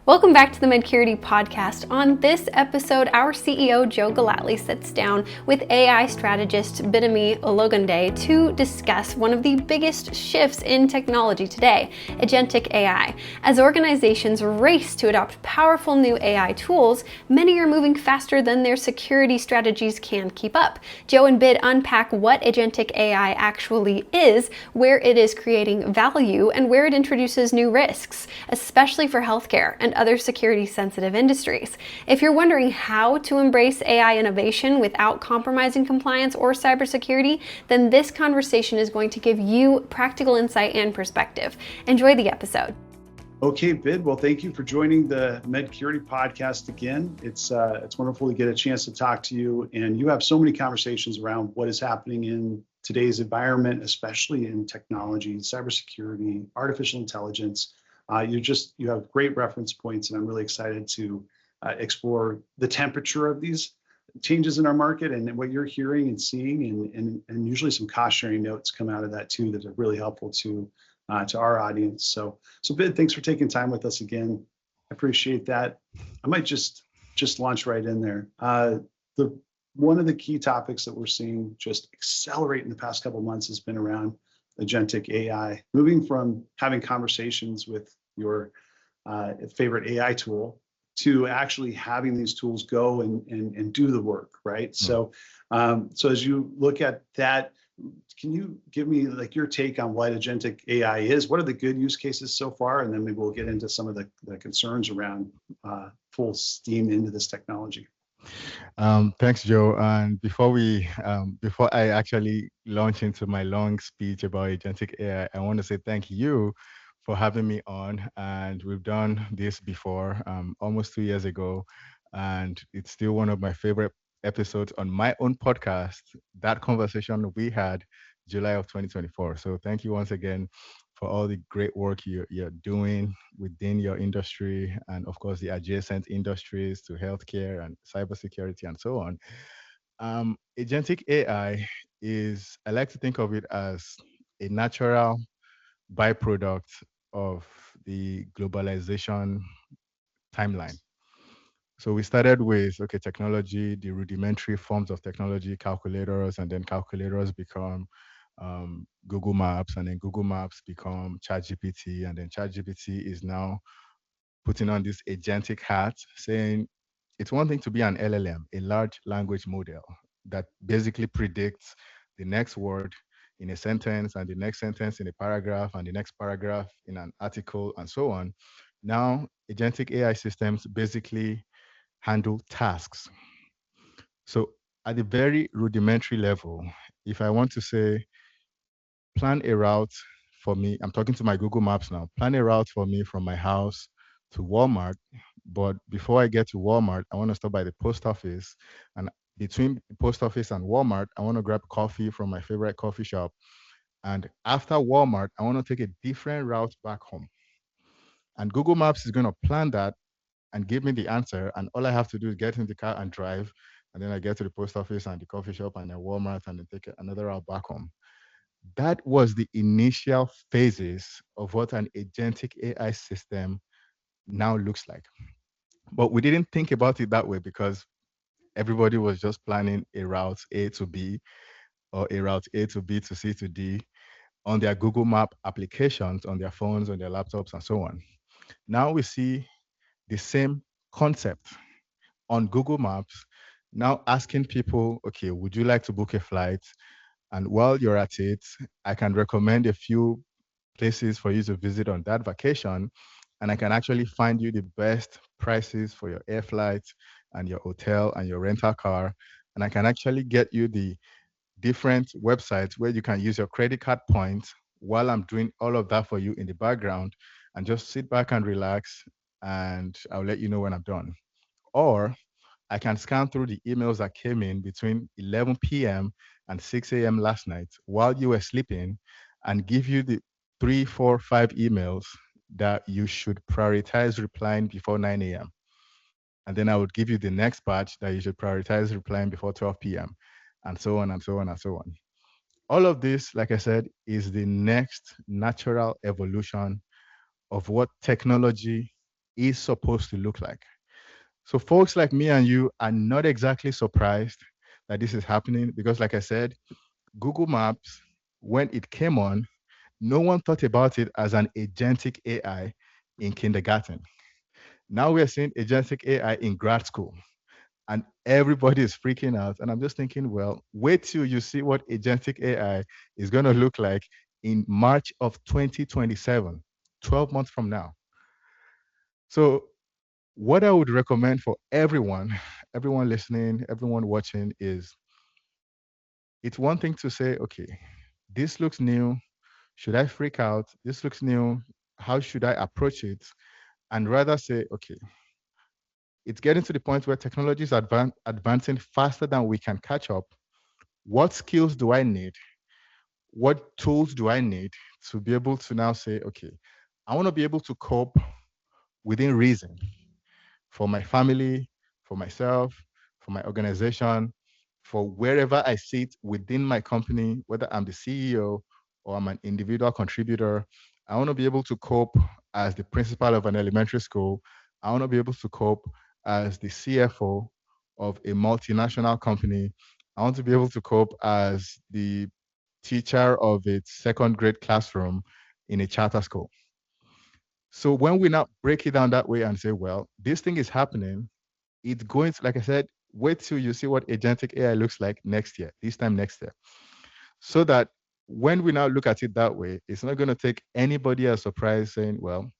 Welcome back to the Medcurity Podcast. On this episode, our CEO, Joe Gellatly, sits down with AI strategist Bidemi Ologunde to discuss one of the biggest shifts in technology today, Agentic AI. As organizations race to adopt powerful new AI tools, many are moving faster than their security strategies can keep up. Joe and Bid unpack what Agentic AI actually is, where it is creating value, and where it introduces new risks, especially for healthcare and other security-sensitive industries. If you're wondering how to embrace AI innovation without compromising compliance or cybersecurity, then this conversation is going to give you practical insight and perspective. Enjoy the episode. Okay, Bid. Well, thank you for joining the Medcurity Podcast again. It's wonderful to get a chance to talk to you. And you have so many conversations around what is happening in today's environment, especially in technology, cybersecurity, artificial intelligence. You have great reference points, and I'm really excited to explore the temperature of these changes in our market and what you're hearing and seeing, and usually some cost sharing notes come out of that too that are really helpful to our audience. So Bid, thanks for taking time with us again. I appreciate that. I might just launch right in there. One of the key topics that we're seeing just accelerate in the past couple of months has been around Agentic AI, moving from having conversations with your favorite AI tool to actually having these tools go and do the work, right? Mm-hmm. So as you look at that, can you give me like your take on what Agentic AI is? What are the good use cases so far? And then maybe we'll get into some of the concerns around full steam into this technology. Thanks, Joe. And before I actually launch into my long speech about Agentic AI, I want to say thank you for having me on. And we've done this before, almost 2 years ago, and it's still one of my favorite episodes on my own podcast. That conversation we had July of 2024. So thank you once again for all the great work you're doing within your industry, and of course the adjacent industries to healthcare and cybersecurity and so on. Agentic AI I like to think of it as a natural byproduct of the globalization timeline. So we started with, technology, the rudimentary forms of technology, calculators, and then calculators become Google Maps, and then Google Maps become ChatGPT, and then ChatGPT is now putting on this agentic hat, saying it's one thing to be an LLM, a large language model that basically predicts the next word in a sentence, and the next sentence in a paragraph, and the next paragraph in an article, and so on. Now, agentic AI systems basically handle tasks. So at the very rudimentary level, if I want to say, plan a route for me, I'm talking to my Google Maps now, plan a route for me from my house to Walmart. But before I get to Walmart, I want to stop by the post office. And between the post office and Walmart, I want to grab coffee from my favorite coffee shop. And after Walmart, I want to take a different route back home. And Google Maps is going to plan that and give me the answer. And all I have to do is get in the car and drive. And then I get to the post office and the coffee shop and then Walmart, and then take another route back home. That was the initial phases of what an agentic AI system now looks like. But we didn't think about it that way because everybody was just planning a route A to B, or a route A to B to C to D on their Google Map applications, on their phones, on their laptops, and so on. Now we see the same concept on Google Maps, now asking people, okay, would you like to book a flight? And while you're at it, I can recommend a few places for you to visit on that vacation. And I can actually find you the best prices for your air flights and your hotel and your rental car. And I can actually get you the different websites where you can use your credit card points while I'm doing all of that for you in the background, and just sit back and relax, and I'll let you know when I'm done. Or I can scan through the emails that came in between 11 p.m. and 6 a.m. last night while you were sleeping, and give you the 3, 4, 5 emails that you should prioritize replying before 9 a.m. And then I would give you the next batch that you should prioritize replying before 12 p.m. and so on and so on and so on. All of this, like I said, is the next natural evolution of what technology is supposed to look like. So folks like me and you are not exactly surprised that this is happening because, like I said, Google Maps, when it came on, no one thought about it as an agentic AI in kindergarten. Now we're seeing agentic AI in grad school, and everybody is freaking out. And I'm just thinking, well, wait till you see what agentic AI is going to look like in March of 2027, 12 months from now. So, what I would recommend for everyone, everyone listening, everyone watching, is it's one thing to say, okay, this looks new. Should I freak out? This looks new. How should I approach it? And rather say, okay, it's getting to the point where technology is advancing faster than we can catch up. What skills do I need? What tools do I need to be able to now say, okay, I want to be able to cope within reason for my family, for myself, for my organization, for wherever I sit within my company, whether I'm the CEO or I'm an individual contributor. I want to be able to cope as the principal of an elementary school. I want to be able to cope as the CFO of a multinational company. I want to be able to cope as the teacher of a second grade classroom in a charter school. So when we now break it down that way and say, well, this thing is happening, it's going to, like I said, wait till you see what agentic AI looks like next year, this time next year. So that when we now look at it that way, it's not going to take anybody as surprise saying, well,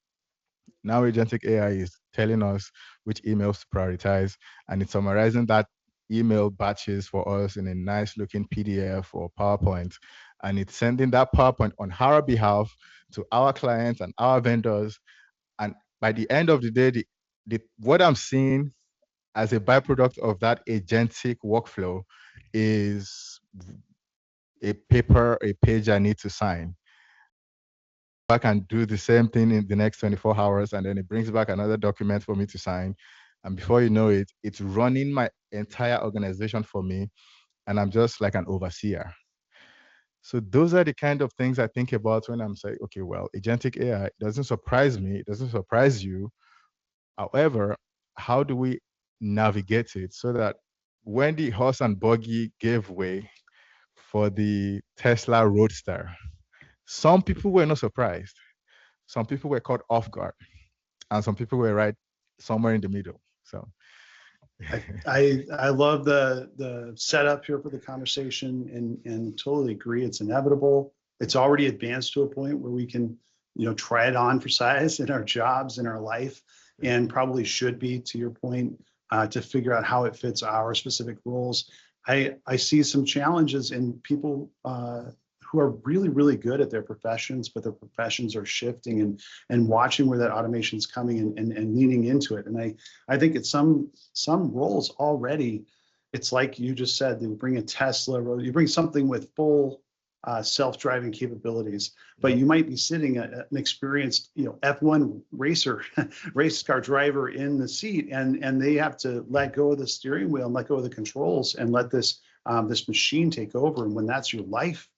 now agentic AI is telling us which emails to prioritize, and it's summarizing that email batches for us in a nice looking PDF or PowerPoint. And it's sending that PowerPoint on our behalf to our clients and our vendors. And by the end of the day, what I'm seeing as a byproduct of that agentic workflow is a paper, a page I need to sign. I can do the same thing in the next 24 hours, and then it brings back another document for me to sign. And before you know it, it's running my entire organization for me, and I'm just like an overseer. So those are the kind of things I think about when I'm saying, okay, well, agentic AI doesn't surprise me, it doesn't surprise you. However, how do we navigate it so that when the horse and buggy gave way for the Tesla Roadster, some people were not surprised. Some people were caught off guard, and some people were right somewhere in the middle. So I love the setup here for the conversation and totally agree. It's inevitable. It's already advanced to a point where we can, try it on for size in our jobs, in our life, and probably should be, to your point, to figure out how it fits our specific roles. I see some challenges in people who are really, really good at their professions, but their professions are shifting and watching where that automation is coming and leaning into it. And I think it's some roles already, it's like you just said, you bring a Tesla, you bring something with full self-driving capabilities, but you might be sitting an experienced, F1 racer, race car driver in the seat, and they have to let go of the steering wheel and let go of the controls and let this machine take over. And when that's your life,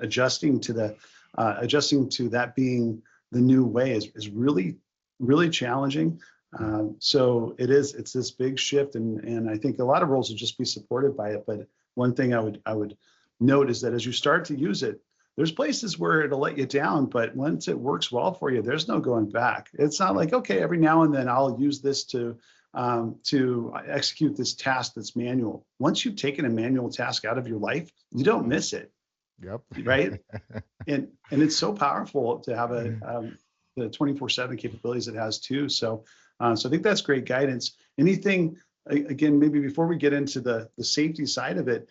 adjusting to that being the new way is really, really challenging. It's this big shift, and I think a lot of roles will just be supported by it. But one thing I would note is that as you start to use it, there's places where it'll let you down, but once it works well for you, there's no going back. It's not like, okay, every now and then I'll use this to execute this task that's manual. Once you've taken a manual task out of your life, you don't miss it. Yep. Right. And it's so powerful to have the 24/7 capabilities it has too. So I think that's great guidance. Anything, again, maybe before we get into the safety side of it,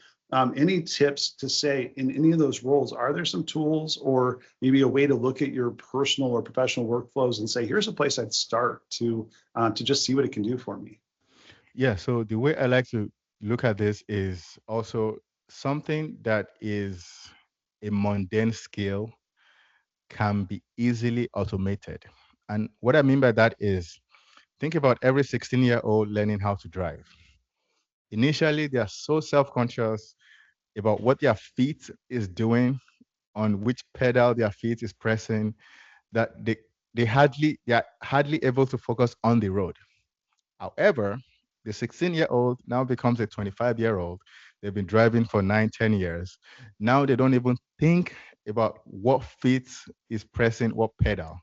any tips to say in any of those roles, are there some tools or maybe a way to look at your personal or professional workflows and say, here's a place I'd start to just see what it can do for me? Yeah. So the way I like to look at this is also something that is a mundane skill can be easily automated. And what I mean by that is think about every 16-year-old learning how to drive. Initially, they are so self-conscious about what their feet is doing, on which pedal their feet is pressing, that they are hardly able to focus on the road. However, the 16-year-old now becomes a 25-year-old. They've been driving for 9, 10 years. Now they don't even think about what feet is pressing what pedal.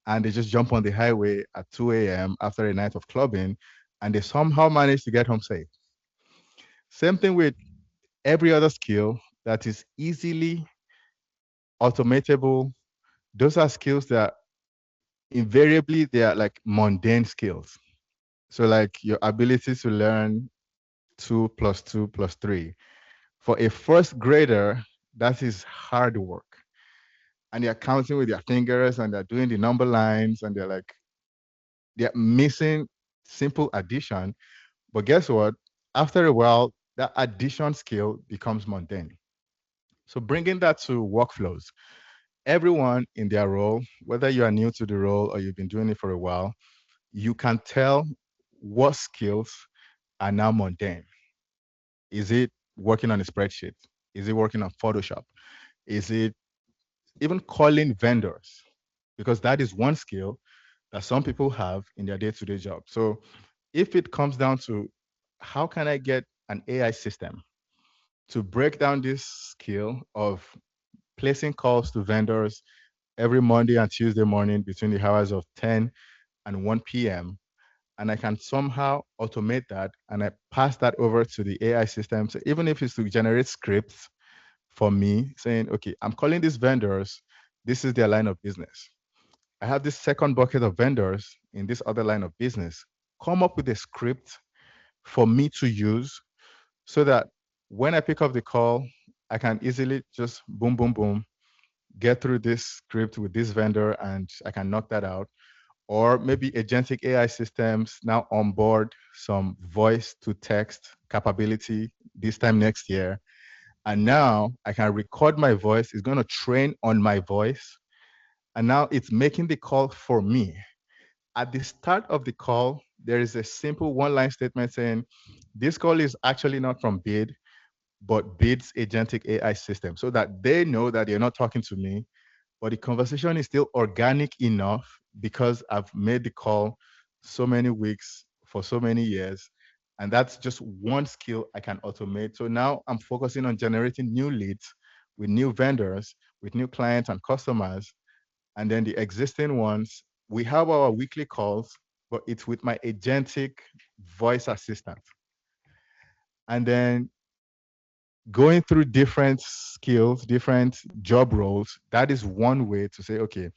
And they just jump on the highway at 2 a.m. after a night of clubbing, and they somehow manage to get home safe. Same thing with every other skill that is easily automatable. Those are skills that invariably they are like mundane skills. So like your ability to learn 2 + 2 + 3. For a first grader, that is hard work. And they're counting with their fingers and they're doing the number lines and they're missing simple addition. But guess what? After a while, that addition skill becomes mundane. So bringing that to workflows, everyone in their role, whether you are new to the role or you've been doing it for a while, you can tell what skills are now mundane. Is it working on a spreadsheet? Is it working on Photoshop? Is it even calling vendors? Because that is one skill that some people have in their day-to-day job. So if it comes down to how can I get an AI system to break down this skill of placing calls to vendors every Monday and Tuesday morning between the hours of 10 and 1 p.m., and I can somehow automate that and I pass that over to the AI system. So even if it's to generate scripts for me saying, okay, I'm calling these vendors, this is their line of business. I have this second bucket of vendors in this other line of business. Come up with a script for me to use so that when I pick up the call, I can easily just boom, boom, boom, get through this script with this vendor and I can knock that out. Or maybe agentic AI systems now onboard some voice to text capability this time next year. And now I can record my voice. It's going to train on my voice. And now it's making the call for me. At the start of the call, there is a simple one-line statement saying, this call is actually not from Bid, but Bid's agentic AI system, so that they know that they're not talking to me, but the conversation is still organic enough because I've made the call so many weeks for so many years. And that's just one skill I can automate. So now I'm focusing on generating new leads with new vendors, with new clients and customers. And then the existing ones, we have our weekly calls, but it's with my agentic voice assistant. And then going through different skills, different job roles, that is one way to say, okay,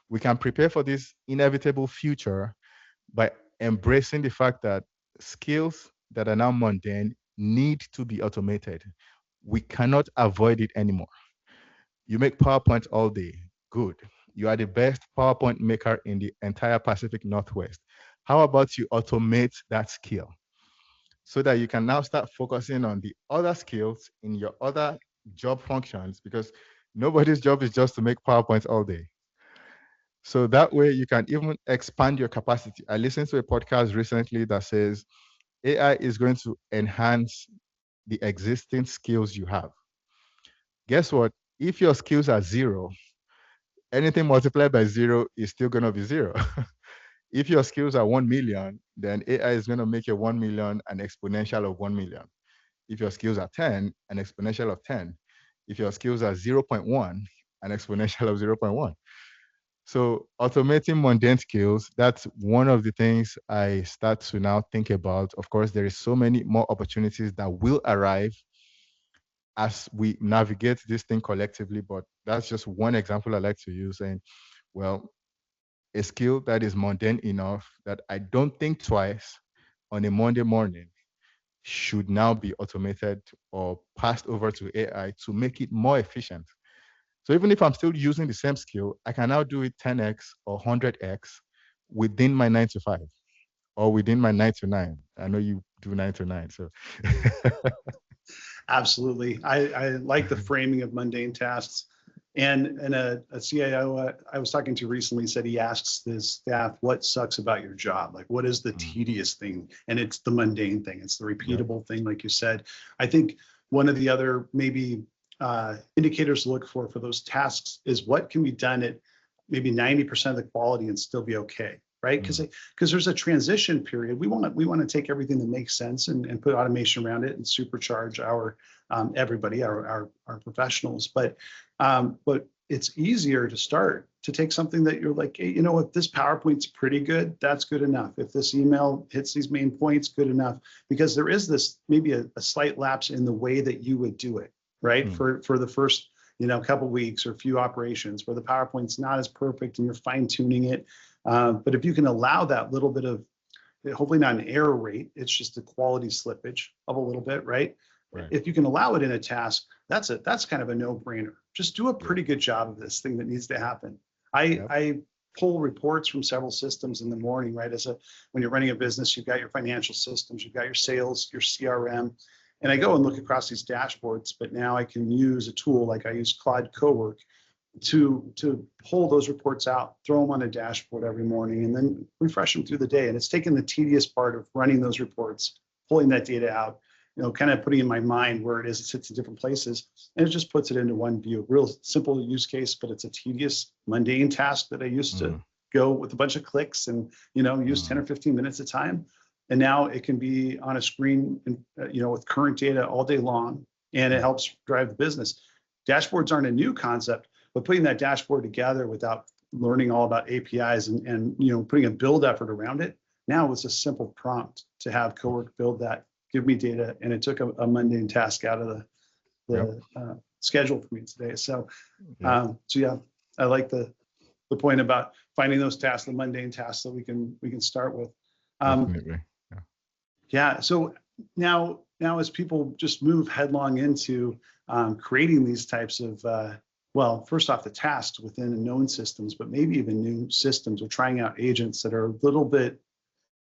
we can prepare for this inevitable future by embracing the fact that skills that are now mundane need to be automated. We cannot avoid it anymore. You make PowerPoint all day. Good. You are the best PowerPoint maker in the entire Pacific Northwest. How about you automate that skill so that you can now start focusing on the other skills in your other job functions, because nobody's job is just to make PowerPoints all day. So that way you can even expand your capacity. I listened to a podcast recently that says AI is going to enhance the existing skills you have. Guess what? If your skills are zero, anything multiplied by zero is still going to be zero. If your skills are 1 million, then AI is going to make your 1 million an exponential of 1 million. If your skills are 10, an exponential of 10. If your skills are 0.1, an exponential of 0.1. So automating mundane skills, that's one of the things I start to now think about. Of course, there is so many more opportunities that will arrive as we navigate this thing collectively, but that's just one example I like to use. And well, a skill that is mundane enough that I don't think twice on a Monday morning should now be automated or passed over to AI to make it more efficient. So even if I'm still using the same skill, I can now do it 10x or 100x within my 9 to 5 or within my 9 to 9. I know you do 9 to 9, so. Absolutely. I like the framing of mundane tasks. And a CIO I was talking to recently said he asks his staff, what sucks about your job? Like, what is the tedious thing? And it's the mundane thing. It's the repeatable thing, like you said. I think one of the other maybe indicators to look for those tasks is what can be done at maybe 90% of the quality and still be okay, right? Because there's a transition period. We want to take everything that makes sense and put automation around it and supercharge our everybody, our professionals. But it's easier to start to take something that you're like, hey, you know what, this PowerPoint's pretty good. That's good enough. If this email hits these main points, good enough. Because there is this maybe a slight lapse in the way that you would do it, right? For the first couple weeks or few operations where the PowerPoint's not as perfect and you're fine tuning it. But if you can allow that little bit of, hopefully not an error rate, it's just a quality slippage of a little bit, right? If you can allow it in a task, that's kind of a no-brainer. Just do a pretty good job of this thing that needs to happen. I pull reports from several systems in the morning, right? When you're running a business, you've got your financial systems, you've got your sales, your CRM, and I go and look across these dashboards. But now I can use a tool like I use Claude Cowork to pull those reports out, throw them on a dashboard every morning, and then refresh them through the day. And it's taken the tedious part of running those reports, pulling that data out, kind of putting in my mind where it is, it sits in different places, and it just puts it into one view. Real simple use case, but it's a tedious, mundane task that I used to go with a bunch of clicks and, use 10 or 15 minutes at a time. And now it can be on a screen, with current data all day long, and it helps drive the business. Dashboards aren't a new concept, but putting that dashboard together without learning all about APIs and putting a build effort around it, now it's a simple prompt to have Cowork build that, give me data, and it took a mundane task out of the schedule for me today. So yeah, I like the point about finding those tasks, the mundane tasks that we can start with. Definitely. Yeah. So now as people just move headlong into creating these types of first off, the tasks within known systems, but maybe even new systems, or trying out agents that are a little bit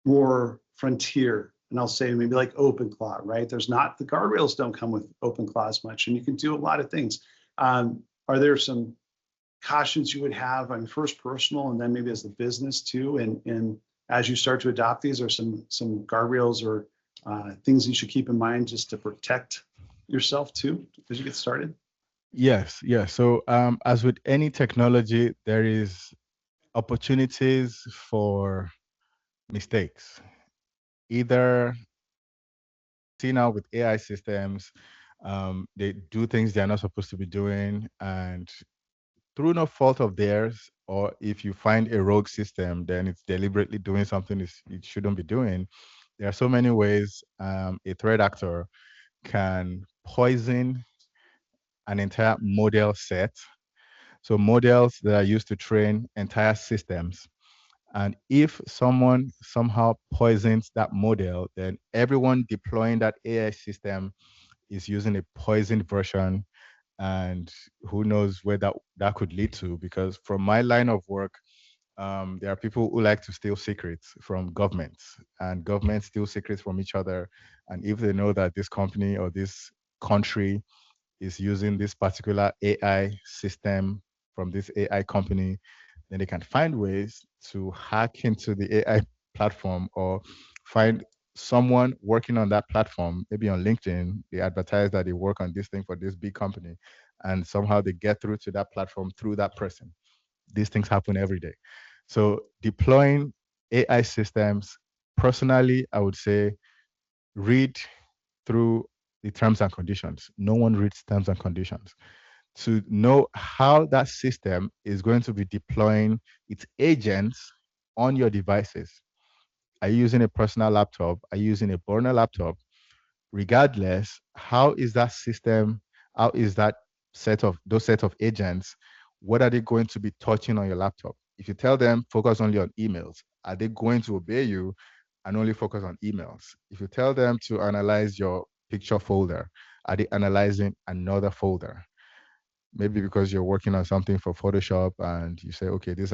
more frontier. And I'll say maybe like OpenClaw, right? The guardrails don't come with OpenClaw as much, and you can do a lot of things. Are there some cautions you would have on first personal and then maybe as the business too? And as you start to adopt these, are some guardrails or things you should keep in mind just to protect yourself too as you get started? Yes. So as with any technology, there is opportunities for mistakes. Either see now with AI systems, they do things they're not supposed to be doing, and through no fault of theirs, or if you find a rogue system, then it's deliberately doing something it shouldn't be doing. There are so many ways a threat actor can poison an entire model set. So models that are used to train entire systems. And if someone somehow poisons that model, then everyone deploying that AI system is using a poisoned version. And who knows where that could lead to? Because from my line of work, there are people who like to steal secrets from governments, and governments steal secrets from each other. And if they know that this company or this country is using this particular AI system from this AI company, then they can find ways to hack into the AI platform, or find someone working on that platform, maybe on LinkedIn. They advertise that they work on this thing for this big company, and somehow they get through to that platform through that person. These things happen every day. So deploying AI systems, personally, I would say read through the terms and conditions. No one reads terms and conditions to know how that system is going to be deploying its agents on your devices. Are you using a personal laptop? Are you using a burner laptop? Regardless, how is that system, how is that set of agents, what are they going to be touching on your laptop? If you tell them focus only on emails, are they going to obey you and only focus on emails? If you tell them to analyze your picture folder, are they analyzing another folder? Maybe because you're working on something for Photoshop and you say, okay, these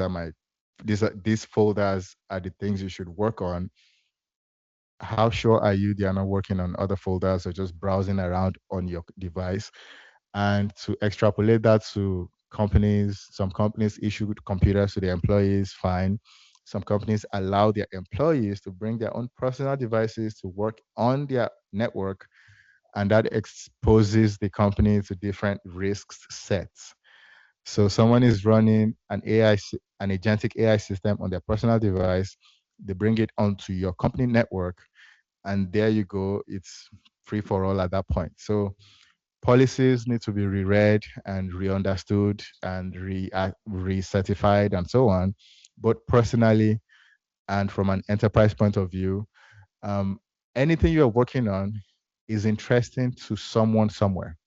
folders are the things you should work on. How sure are you they are not working on other folders or just browsing around on your device? And to extrapolate that to companies, some companies issue computers to their employees, fine. Some companies allow their employees to bring their own personal devices to work on their network, and that exposes the company to different risks sets. So someone is running an agentic AI system on their personal device. They bring it onto your company network, and there you go. It's free for all at that point. So policies need to be reread and re-understood and re-certified and so on. But personally and from an enterprise point of view, um, anything you're working on is interesting to someone somewhere.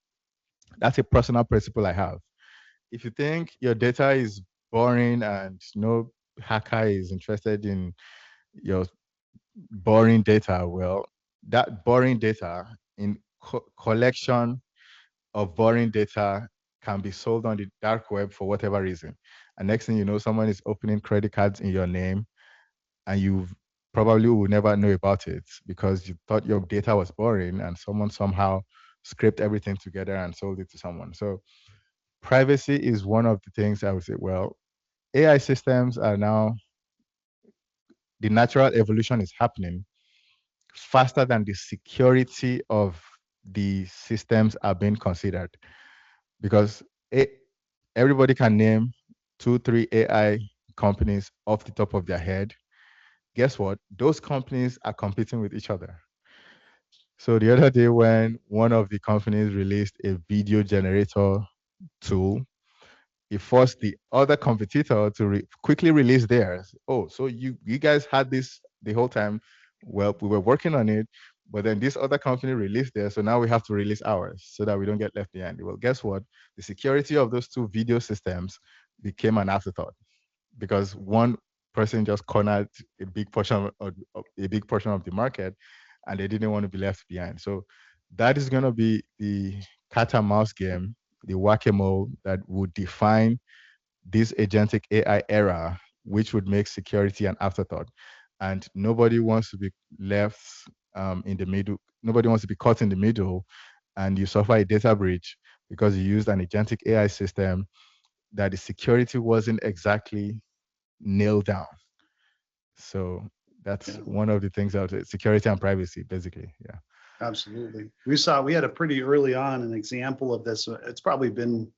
That's a personal principle I have. If you think your data is boring and no hacker is interested in your boring data, well, that boring data in collection of boring data can be sold on the dark web for whatever reason. And next thing you know, someone is opening credit cards in your name, and you probably will never know about it because you thought your data was boring and someone somehow scraped everything together and sold it to someone. So privacy is one of the things I would say, well, AI systems are now, the natural evolution is happening faster than the security of the systems are being considered, because everybody can name 2, 3 AI companies off the top of their head. Guess what? Those companies are competing with each other. So the other day, when one of the companies released a video generator tool, it forced the other competitor to quickly release theirs. Oh, so you guys had this the whole time. Well, we were working on it, but then this other company released theirs, so now we have to release ours so that we don't get left behind. Well, guess what? The security of those two video systems became an afterthought because one person just cornered a big portion of the market, and they didn't want to be left behind. So that is going to be the cat and mouse game, the whack-a-mole that would define this agentic AI era, which would make security an afterthought. And nobody wants to be left in the middle. Nobody wants to be caught in the middle, and you suffer a data breach because you used an agentic AI system that the security wasn't exactly nailed down. So that's one of the things out there, security and privacy, basically. Yeah. Absolutely. We had a pretty early on an example of this. It's probably been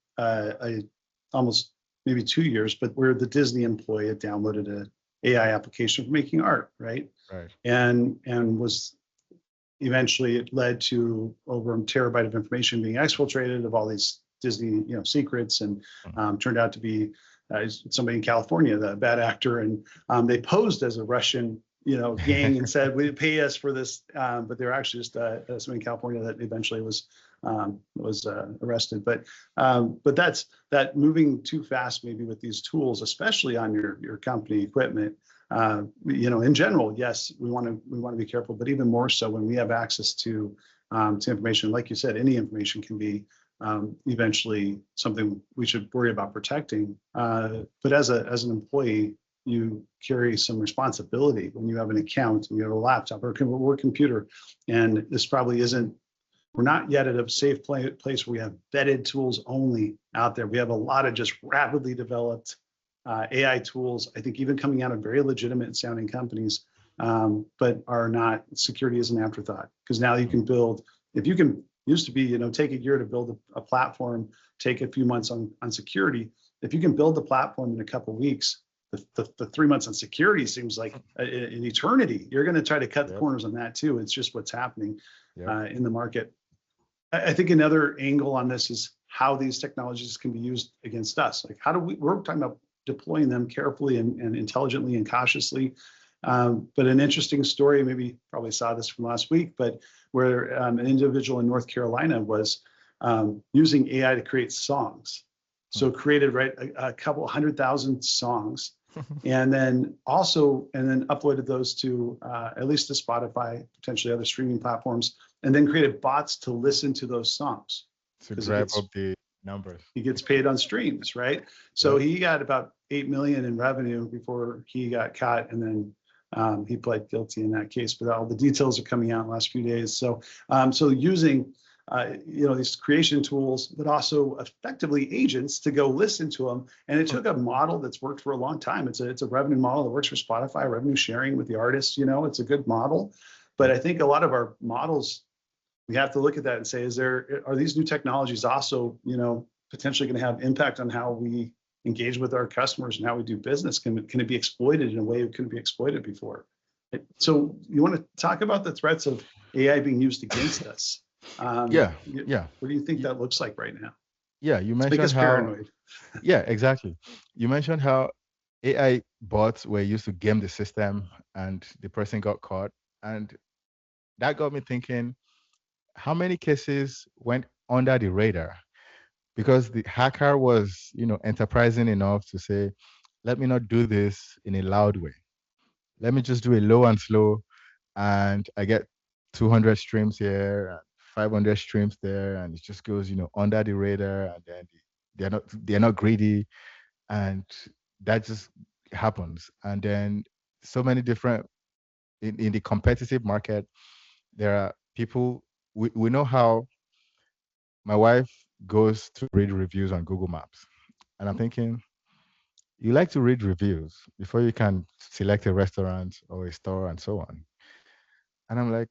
almost maybe 2 years, but where the Disney employee had downloaded a AI application for making art, right? Right. And was eventually it led to over a terabyte of information being exfiltrated of all these Disney, secrets, and turned out to be somebody in California, the bad actor, and they posed as a Russian, gang and said, "We pay us for this," but they were actually just somebody in California that eventually was arrested. But that's that moving too fast, maybe with these tools, especially on your company equipment. In general, yes, we want to be careful, but even more so when we have access to information, like you said, any information can be eventually something we should worry about protecting. But as an employee, you carry some responsibility when you have an account and you have a laptop or a computer. And this probably isn't, we're not yet at a safe place where we have vetted tools only out there. We have a lot of just rapidly developed AI tools, I think even coming out of very legitimate sounding companies, but are not, security is an afterthought. Because now you can build, if you can, used to be, take a year to build a platform, take a few months on security. If you can build the platform in a couple of weeks, the 3 months on security seems like an eternity. You're going to try to cut the corners on that too. It's just what's happening in the market. I think another angle on this is how these technologies can be used against us. Like we're talking about deploying them carefully and intelligently and cautiously. But an interesting story, maybe probably saw this from last week, but where an individual in North Carolina was using AI to create songs. So created a couple 100,000 songs, and then uploaded those to at least to Spotify, potentially other streaming platforms, and then created bots to listen to those songs. To drive up the numbers. He gets paid on streams, right? So he got about 8 million in revenue before he got caught, and then he pled guilty in that case. But all the details are coming out in the last few days. So using these creation tools, but also effectively agents to go listen to them. And it took a model that's worked for a long time. It's a revenue model that works for Spotify, revenue sharing with the artists. It's a good model. But I think a lot of our models, we have to look at that and say, are these new technologies also, potentially going to have impact on how we engage with our customers and how we do business. Can it be exploited in a way it couldn't be exploited before? So you want to talk about the threats of AI being used against us? Yeah. What do you think that looks like right now? Yeah, you Let's make mentioned us how. paranoid. Yeah, exactly. You mentioned how AI bots were used to game the system, and the person got caught, and that got me thinking: how many cases went under the radar because the hacker was, enterprising enough to say, "Let me not do this in a loud way. Let me just do a low and slow, and I get 200 streams here and 500 streams there, and it just goes, under the radar, and then they're not greedy, and that just happens. And then so many different in the competitive market, there are people. We know how my wife goes to read reviews on Google Maps, and I'm thinking, you like to read reviews before you can select a restaurant or a store and so on. And I'm like,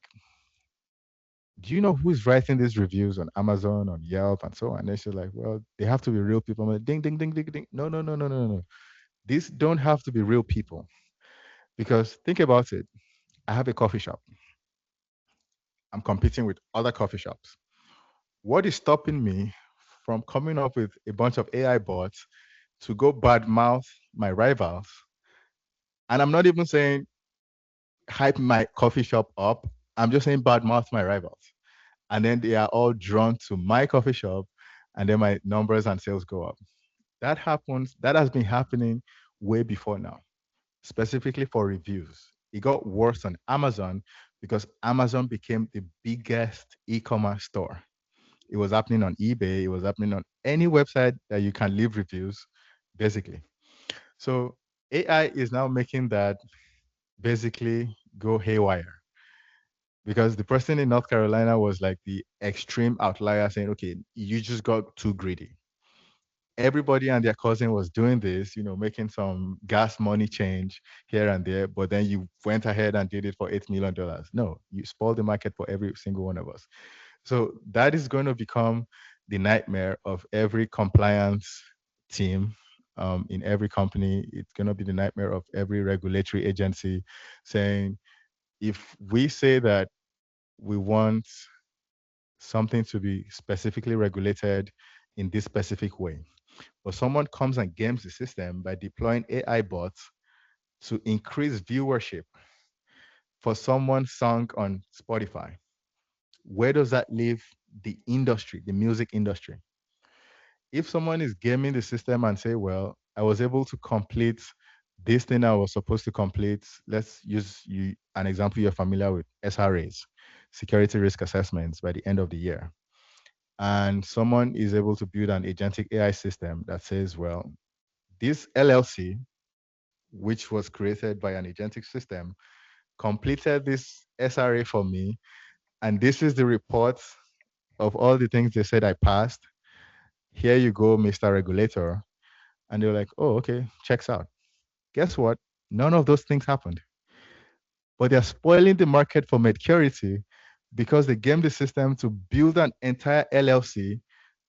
do you know who's writing these reviews on Amazon, on Yelp, and so on? And she's like, well, they have to be real people. I'm like, ding, ding, ding, ding, ding. No, no, no, no, no, no. These don't have to be real people. Because think about it. I have a coffee shop. I'm competing with other coffee shops. What is stopping me from coming up with a bunch of AI bots to go badmouth my rivals? And I'm not even saying hype my coffee shop up. I'm just saying badmouth my rivals. And then they are all drawn to my coffee shop, and then my numbers and sales go up. That happens. That has been happening way before now, specifically for reviews. It got worse on Amazon because Amazon became the biggest e-commerce store. It was happening on eBay. It was happening on any website that you can leave reviews, basically. So AI is now making that basically go haywire because the person in North Carolina was like the extreme outlier saying, okay, you just got too greedy. Everybody and their cousin was doing this, making some gas money change here and there, but then you went ahead and did it for $8 million. No, you spoiled the market for every single one of us. So that is going to become the nightmare of every compliance team in every company. It's going to be the nightmare of every regulatory agency saying, if we say that we want something to be specifically regulated in this specific way, but someone comes and games the system by deploying AI bots to increase viewership for someone's song on Spotify, where does that leave the industry, the music industry? If someone is gaming the system and say, well, I was able to complete this thing I was supposed to complete. Let's use an example you're familiar with, SRAs, security risk assessments, by the end of the year. And someone is able to build an agentic AI system that says, well, this LLC, which was created by an agentic system, completed this SRA for me. And this is the report of all the things they said I passed. Here you go, Mr. Regulator. And they're like, oh, okay, checks out. Guess what? None of those things happened. But they're spoiling the market for Medcurity because they gamed the system to build an entire LLC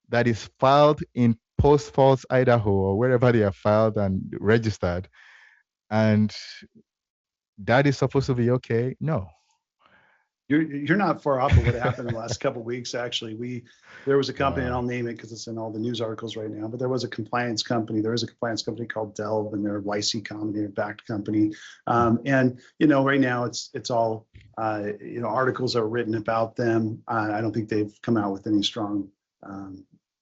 that is filed in Post Falls, Idaho, or wherever they are filed and registered. And that is supposed to be okay? No. You're not far off of what happened in the last couple of weeks. Actually, there was a company, and I'll name it because it's in all the news articles right now. But there was a compliance company. There is a compliance company called Delve, and they're a YC company, a backed company. And right now it's all articles are written about them. I don't think they've come out with any strong,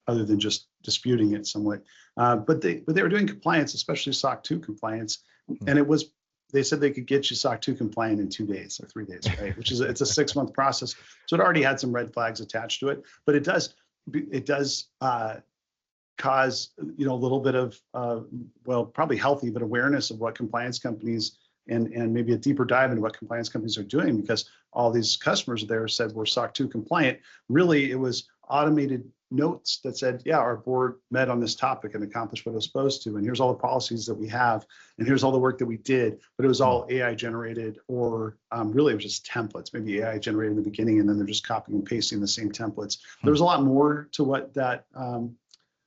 other than just disputing it somewhat. But they were doing compliance, especially SOC 2 compliance, and it was. They said they could get you SOC 2 compliant in 2 days or 3 days, right? Which is it's a 6-month process, so it already had some red flags attached to it. But it does cause a little bit of probably healthy, but awareness of what compliance companies and maybe a deeper dive into what compliance companies are doing, because all these customers there said we're SOC 2 compliant. Really, it was automated notes that said, yeah, our board met on this topic and accomplished what it was supposed to, and here's all the policies that we have, and here's all the work that we did. But it was all AI generated, or really it was just templates, maybe AI generated in the beginning, and then they're just copying and pasting the same templates. There was a lot more to what that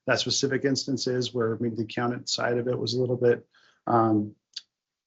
that specific instance is, where maybe the accountant side of it was a little bit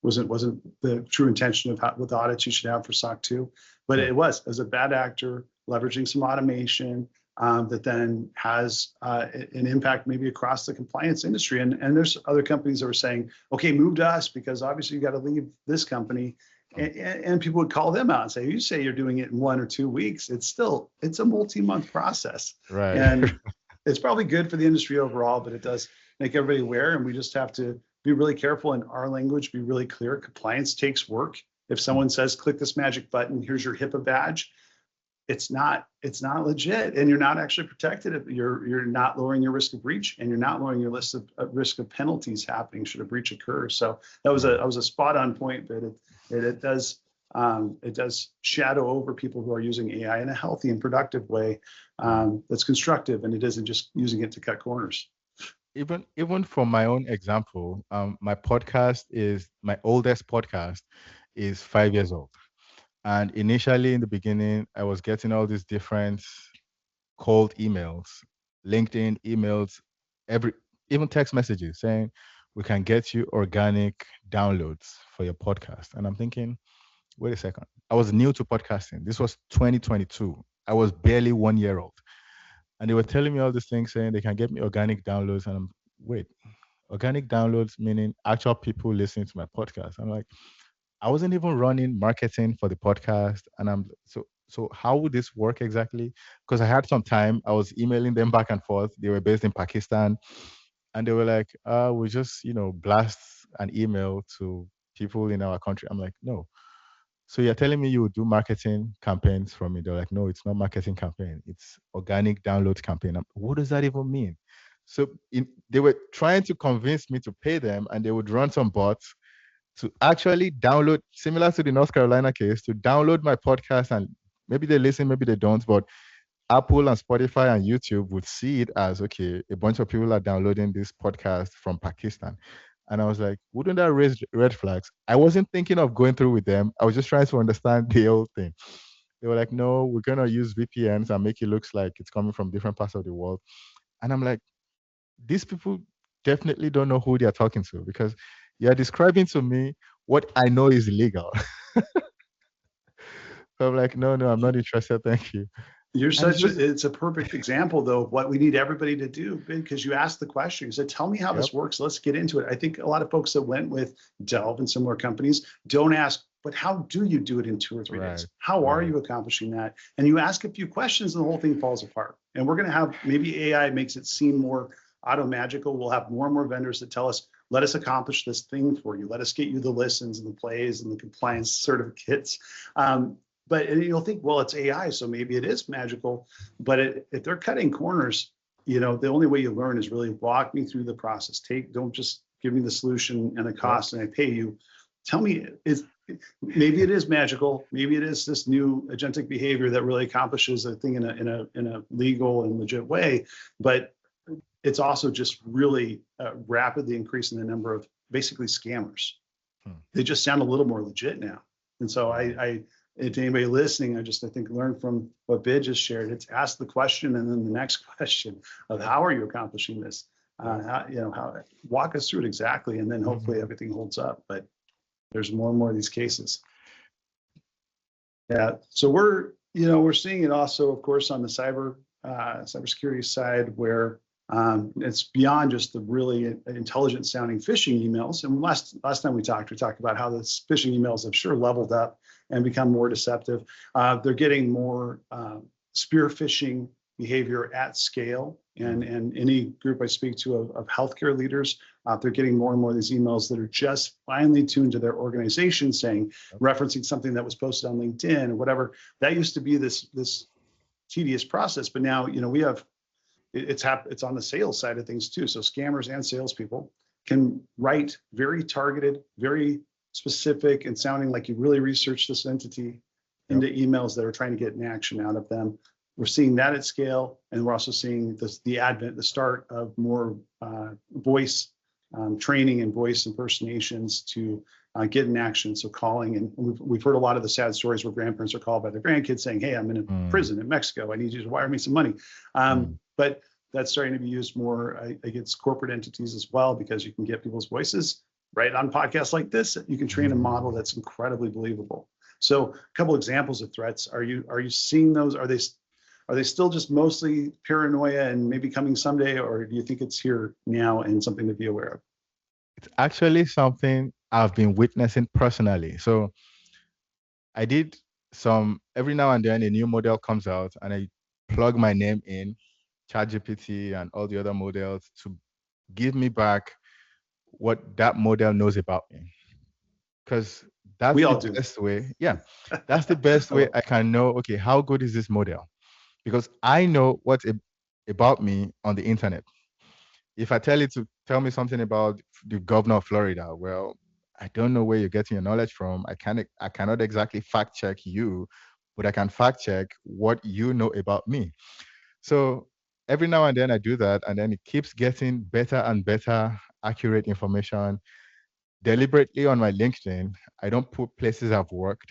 wasn't the true intention of what the audits you should have for SOC 2, but it was as a bad actor leveraging some automation that then has an impact maybe across the compliance industry. And there's other companies that were saying, okay, move to us because obviously you got to leave this company. And people would call them out and say, you say you're doing it in 1 or 2 weeks. It's a multi-month process. Right. And it's probably good for the industry overall, but it does make everybody aware. And we just have to be really careful in our language, be really clear. Compliance takes work. If someone says, click this magic button, here's your HIPAA badge, it's not legit, and you're not actually protected. You're not lowering your risk of breach, and you're not lowering your risk of penalties happening should a breach occur. So that was a spot on point, but it does shadow over people who are using AI in a healthy and productive way that's constructive, and it isn't just using it to cut corners. Even from my own example, my oldest podcast is 5 years old. And initially in the beginning, I was getting all these different cold emails, LinkedIn emails, even text messages saying, we can get you organic downloads for your podcast. And I'm thinking, wait a second. I was new to podcasting. This was 2022. I was barely 1 year old. And they were telling me all these things saying they can get me organic downloads. And wait, organic downloads meaning actual people listening to my podcast. I'm like, I wasn't even running marketing for the podcast. And I'm so how would this work exactly? Because I had some time, I was emailing them back and forth. They were based in Pakistan. And they were like, we just, blast an email to people in our country. I'm like, no. So you're telling me you would do marketing campaigns for me? They're like, no, it's not marketing campaign. It's organic download campaign. What does that even mean? So they were trying to convince me to pay them, and they would run some bots to actually download, similar to the North Carolina case, to download my podcast. And maybe they listen, maybe they don't, but Apple and Spotify and YouTube would see it as, okay, a bunch of people are downloading this podcast from Pakistan. And I was like, wouldn't that raise red flags? I wasn't thinking of going through with them. I was just trying to understand the whole thing. They were like, no, we're going to use VPNs and make it look like it's coming from different parts of the world. And I'm like, these people definitely don't know who they're talking to, because you're describing to me what I know is illegal. So I'm like, no, I'm not interested. Thank you. It's a perfect example, though, of what we need everybody to do, because you asked the question. You said, tell me how this works. Let's get into it. I think a lot of folks that went with Delve and similar companies don't ask, but how do you do it in 2 or 3 days? How are you accomplishing that? And you ask a few questions and the whole thing falls apart. And we're going to have, maybe AI makes it seem more auto-magical. We'll have more and more vendors that tell us, let us accomplish this thing for you. Let us get you the listens and the plays and the compliance certificates. But you'll think, well, it's AI, so maybe it is magical. But if they're cutting corners, the only way you learn is really walk me through the process. Don't just give me the solution and the cost and I pay you. Tell me, maybe it is magical. Maybe it is this new agentic behavior that really accomplishes a thing in a legal and legit way. But it's also just really rapidly increasing the number of basically scammers. They just sound a little more legit now. And so to anybody listening, I think learn from what Bid just shared. It's ask the question and then the next question of how are you accomplishing this? How walk us through it exactly, and then hopefully everything holds up. But there's more and more of these cases. Yeah. So we're seeing it also, of course, on the cybersecurity side, where it's beyond just the really intelligent sounding phishing emails. And last time we talked about how the phishing emails have sure leveled up and become more deceptive. They're getting more spear phishing behavior at scale. And any group I speak to of healthcare leaders, they're getting more and more of these emails that are just finely tuned to their organization, referencing something that was posted on LinkedIn or whatever. That used to be this tedious process, but now we have. It's on the sales side of things too. So scammers and salespeople can write very targeted, very specific, and sounding like you really researched this entity into emails that are trying to get an action out of them. We're seeing that at scale, and we're also seeing the start of more voice training and voice impersonations to get an action. So calling, and we've heard a lot of the sad stories where grandparents are called by their grandkids saying, "Hey, I'm in a prison in Mexico. I need you to wire me some money." But that's starting to be used more against corporate entities as well, because you can get people's voices right on podcasts like this. You can train a model that's incredibly believable. So a couple examples of threats. Are you seeing those? Are they still just mostly paranoia and maybe coming someday, or do you think it's here now and something to be aware of? It's actually something I've been witnessing personally. So I did every now and then a new model comes out and I plug my name in, ChatGPT and all the other models to give me back what that model knows about me. Because that's the best way. Yeah, that's the best way I can know, okay, how good is this model? Because I know what's about me on the internet. If I tell it to tell me something about the governor of Florida, well, I don't know where you're getting your knowledge from. I cannot exactly fact check you, but I can fact check what you know about me. So every now and then I do that, and then it keeps getting better and better, accurate information. Deliberately on my LinkedIn, I don't put places I've worked.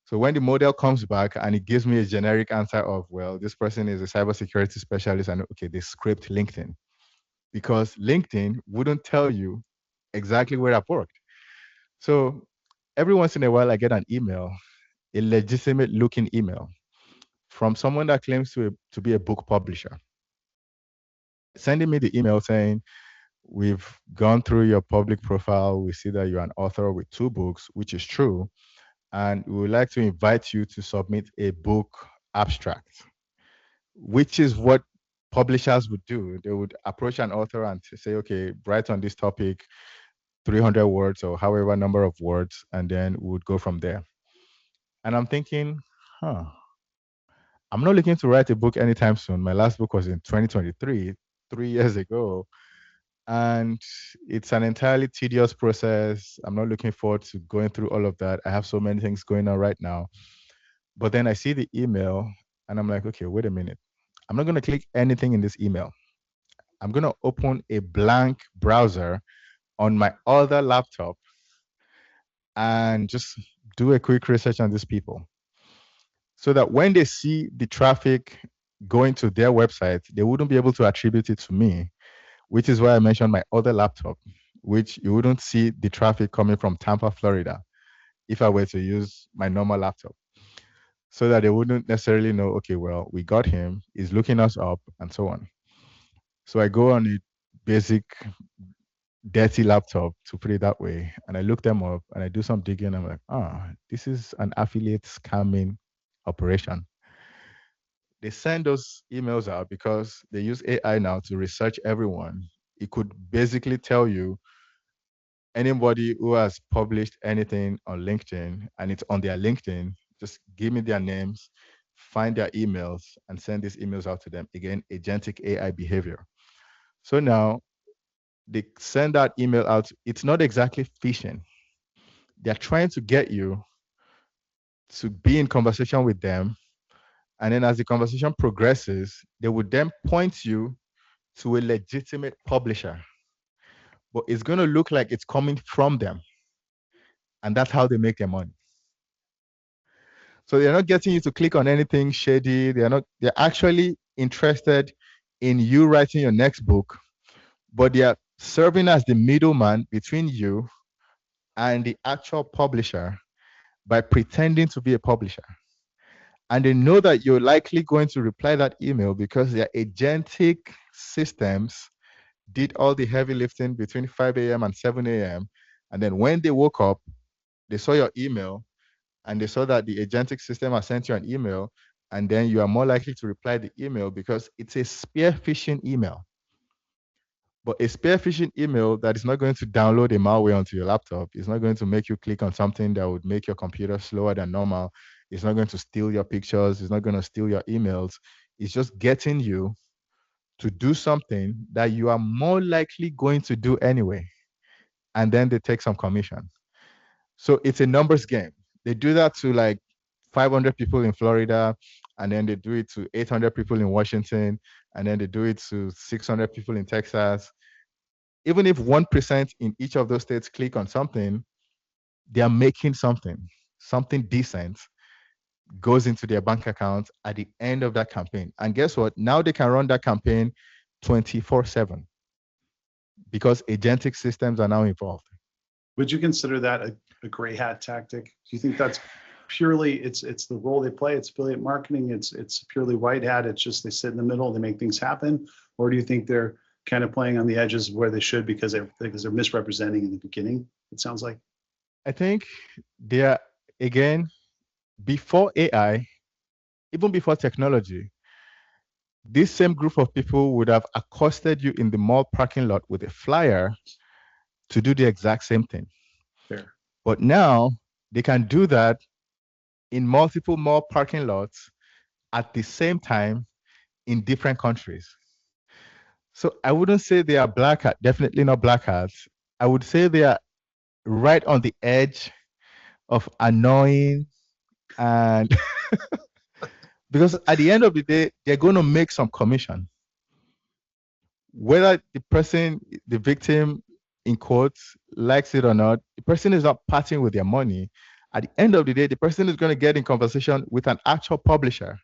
So when the model comes back and it gives me a generic answer of, well, this person is a cybersecurity specialist, and okay, they scraped LinkedIn, because LinkedIn wouldn't tell you exactly where I've worked. So every once in a while, I get an email, a legitimate looking email from someone that claims to be a book publisher, sending me the email saying, we've gone through your public profile. We see that you're an author with 2 books, which is true. And we would like to invite you to submit a book abstract, which is what publishers would do. They would approach an author and say, okay, write on this topic, 300 words or however number of words, and then we would go from there. And I'm thinking, I'm not looking to write a book anytime soon. My last book was in 2023, 3 years ago. And it's an entirely tedious process. I'm not looking forward to going through all of that. I have so many things going on right now. But then I see the email and I'm like, okay, wait a minute. I'm not going to click anything in this email. I'm going to open a blank browser on my other laptop and just do a quick research on these people, so that when they see the traffic going to their website, they wouldn't be able to attribute it to me, which is why I mentioned my other laptop, which you wouldn't see the traffic coming from Tampa, Florida, if I were to use my normal laptop, so that they wouldn't necessarily know, okay, well, we got him, he's looking us up, and so on. So I go on a basic dirty laptop, to put it that way, and I look them up and I do some digging. I'm like, this is an affiliate scamming operation. They send those emails out because they use AI now to research everyone. It could basically tell you anybody who has published anything on LinkedIn and it's on their LinkedIn, just give me their names, find their emails, and send these emails out to them. Again, agentic AI behavior. So now they send that email out. It's not exactly phishing. They're trying to get you to be in conversation with them. And then as the conversation progresses, they would then point you to a legitimate publisher. But it's going to look like it's coming from them. And that's how they make their money. So they're not getting you to click on anything shady. They're actually interested in you writing your next book, but they are serving as the middleman between you and the actual publisher by pretending to be a publisher. And they know that you're likely going to reply that email because their agentic systems did all the heavy lifting between 5 a.m. and 7 a.m. And then when they woke up, they saw your email and they saw that the agentic system has sent you an email, and then you are more likely to reply the email because it's a spear phishing email. But a spear phishing email that is not going to download a malware onto your laptop. It's not going to make you click on something that would make your computer slower than normal. It's not going to steal your pictures. It's not going to steal your emails. It's just getting you to do something that you are more likely going to do anyway. And then they take some commission. So it's a numbers game. They do that to like 500 people in Florida, and then they do it to 800 people in Washington, and then they do it to 600 people in Texas. Even if 1% in each of those states click on something, they are making something decent. goes into their bank account at the end of that campaign. And guess what? Now they can run that campaign 24/7 because agentic systems are now involved. Would you consider that a gray hat tactic? Do you think that's purely it's the role they play? It's affiliate marketing. It's purely white hat. It's just they sit in the middle, they make things happen, or do you think they're kind of playing on the edges where they should because they're misrepresenting in the beginning? It sounds like. I think they are, again, before AI, even before technology, this same group of people would have accosted you in the mall parking lot with a flyer to do the exact same thing. Fair. But now they can do that in multiple mall parking lots at the same time in different countries. So I wouldn't say they are black hat, definitely not black hats. I would say they are right on the edge of annoying, and because at the end of the day, they're going to make some commission. Whether the person, the victim, in quotes, likes it or not, the person is not parting with their money. At the end of the day, the person is going to get in conversation with an actual publisher.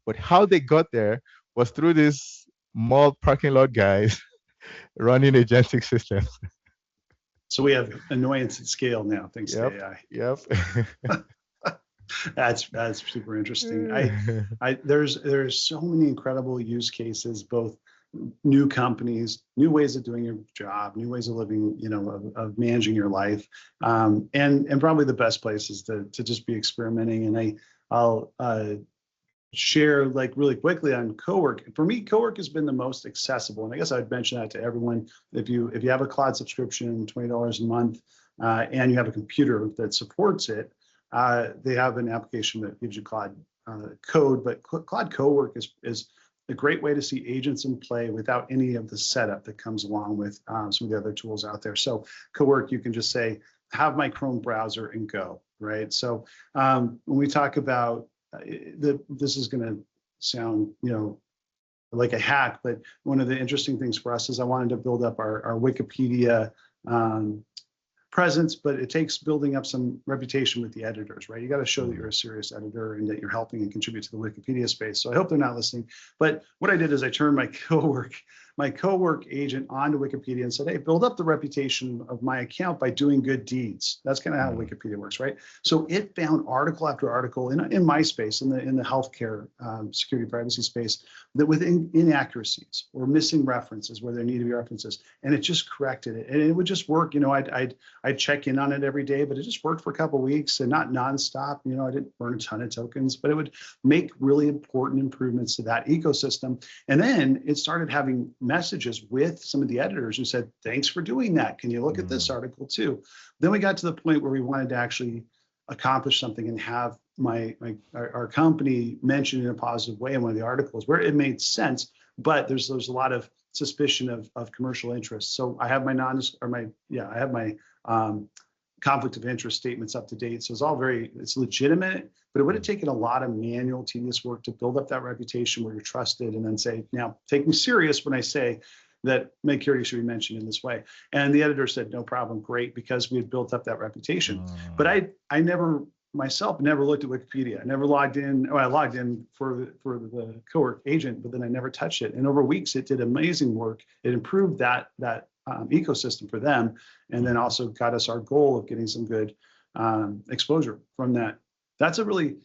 But how they got there was through these mall parking lot guys running agentic systems. So we have annoyance at scale now, thanks to AI. Yep. That's super interesting. There's so many incredible use cases, both new companies, new ways of doing your job, new ways of living, of managing your life, and probably the best place is to just be experimenting. And I'll share like really quickly on Cowork. For me, Cowork has been the most accessible, and I guess I'd mention that to everyone. If you have a cloud subscription, $20 a month, and you have a computer that supports it, they have an application that gives you cloud code. But Cloud Cowork is a great way to see agents in play without any of the setup that comes along with some of the other tools out there. So Cowork, you can just say, have my Chrome browser and go, right? So when we talk about this is going to sound, like a hack, but one of the interesting things for us is I wanted to build up our Wikipedia presence, but it takes building up some reputation with the editors, right? You got to show that you're a serious editor and that you're helping and contribute to the Wikipedia space. So I hope they're not listening. But what I did is I turned my Cowork agent onto Wikipedia and said, hey, build up the reputation of my account by doing good deeds. That's kind of how Wikipedia works, right? So it found article after article in my space, in the healthcare security privacy space, that with inaccuracies or missing references where there need to be references, and it just corrected it. And it would just work. I'd check in on it every day, but it just worked for a couple of weeks and not nonstop. I didn't burn a ton of tokens, but it would make really important improvements to that ecosystem. And then it started having messages with some of the editors who said, thanks for doing that. Can you look at this article too? Then we got to the point where we wanted to actually accomplish something and have our company mentioned in a positive way in one of the articles where it made sense, but there's a lot of suspicion of commercial interest. So I have my conflict of interest statements up to date. So it's legitimate, but it would have taken a lot of manual, tedious work to build up that reputation where you're trusted, and then say, now take me serious when I say that Medcurity should be mentioned in this way. And the editor said, no problem, great, because we had built up that reputation. But I never looked at Wikipedia. I never logged in. I logged in for the Cowork agent, but then I never touched it. And over weeks, it did amazing work. It improved that ecosystem for them, and then also got us our goal of getting some good exposure from that. That's a really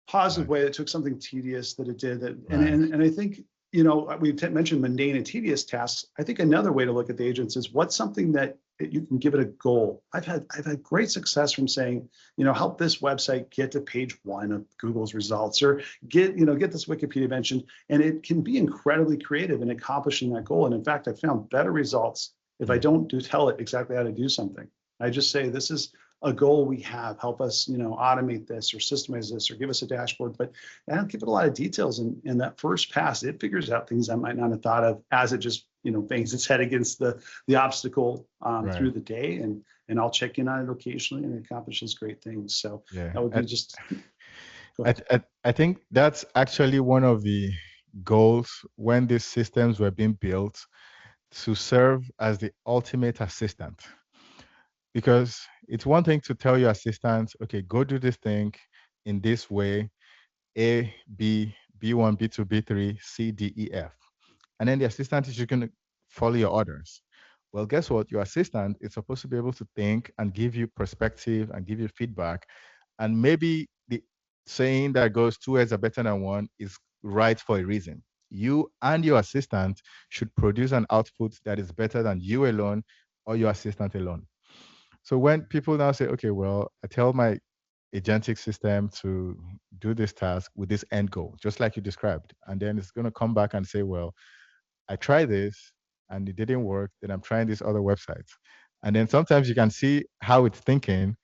positive way. It took something tedious that it did that, and I think we mentioned mundane and tedious tasks. I think another way to look at the agents is what's something that you can give it a goal. I've had great success from saying, help this website get to page 1 of Google's results, or get this Wikipedia mentioned, and it can be incredibly creative in accomplishing that goal. And in fact, I found better results if I don't tell it exactly how to do something. I just say, this is a goal we have, help us, automate this or systemize this or give us a dashboard. But I don't give it a lot of details. And that first pass, it figures out things I might not have thought of as it just, bangs its head against the obstacle through the day. And I'll check in on it occasionally, and it accomplishes great things. So that would be just. I think that's actually one of the goals when these systems were being built, to serve as the ultimate assistant. Because it's one thing to tell your assistant, okay, go do this thing, in this way: A, B, B1, B2, B3, C, D, E, F. And then the assistant is just going to follow your orders. Well, guess what? Your assistant is supposed to be able to think and give you perspective and give you feedback. And maybe the saying that goes two heads are better than one is right for a reason. You and your assistant should produce an output that is better than you alone or your assistant alone. So when people now say, okay, well, I tell my agentic system to do this task with this end goal, just like you described, and then it's going to come back and say, well, I tried this and it didn't work, then I'm trying this other website. And then sometimes you can see how it's thinking,